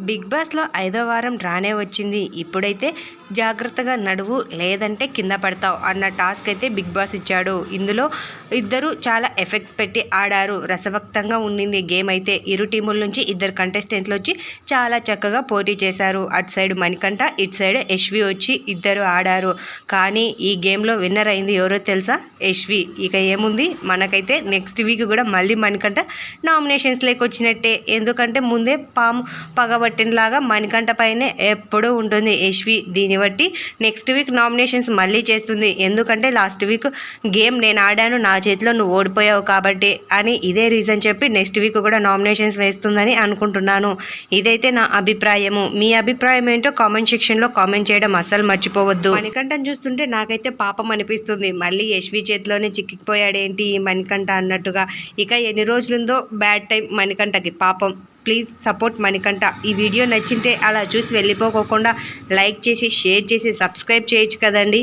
Big బాస్లో 5వ వారం రానే వచ్చింది. ఇప్పుడైతే జాగ్రత్తగా నడువు, లేదంటే కింద పడతావు అన్న టాస్క్ అయితే బిగ్ బాస్ ఇచ్చాడు. ఇందులో ఇద్దరు చాలా ఎఫెక్ట్స్ పెట్టి ఆడారు. రసవక్తంగా ఉండింది గేమ్ అయితే. ఇరు టీముల నుంచి ఇద్దరు కంటెస్టెంట్లు వచ్చి చాలా చక్కగా పోటీ చేశారు. అటు సైడ్ మణికంఠ, ఇటు సైడ్ యశ్వి వచ్చి ఇద్దరు ఆడారు. కానీ ఈ గేమ్లో విన్నర్ అయింది ఎవరో తెలుసా? యశ్వి. ఇక ఏముంది, మనకైతే నెక్స్ట్ వీక్ కూడా మళ్ళీ మణికంఠ నామినేషన్స్లోకి వచ్చినట్టే. ఎందుకంటే ముందే పాము పగబట్టినలాగా మణికంఠ పైనే ఎప్పుడూ ఉంటుంది యశ్వి. దీన్ని బట్టి నెక్స్ట్ వీక్ నామినేషన్స్ మళ్ళీ చేస్తుంది. ఎందుకంటే లాస్ట్ వీక్ గేమ్ నేను ఆడాను, నా చేతిలో నువ్వు ఓడిపోయావు కాబట్టి అని ఇదే రీజన్ చెప్పి నెక్స్ట్ వీక్ కూడా నామినేషన్స్ వేస్తుందని అనుకుంటున్నాను. ఇదైతే నా అభిప్రాయము. మీ అభిప్రాయం ఏంటో కామెంట్ సెక్షన్లో కామెంట్ చేయడం అస్సలు మర్చిపోవద్దు. మణికంఠను చూస్తుంటే నాకైతే పాపం అనిపిస్తుంది. మళ్ళీ యశ్వి చేతిలోనే చిక్కిపోయాడేంటి ఈ మణికంఠ అన్నట్టుగా. ఇక ఎన్ని రోజులుందో బ్యాడ్ టైం మణికంఠకి పాపం. Please support Manikanta. ఈ వీడియో నచ్చింటే అలా చూసి వెళ్ళిపోకోకుండా లైక్ చేసి, షేర్ చేసి, సబ్స్క్రైబ్ చేయొచ్చు కదండి.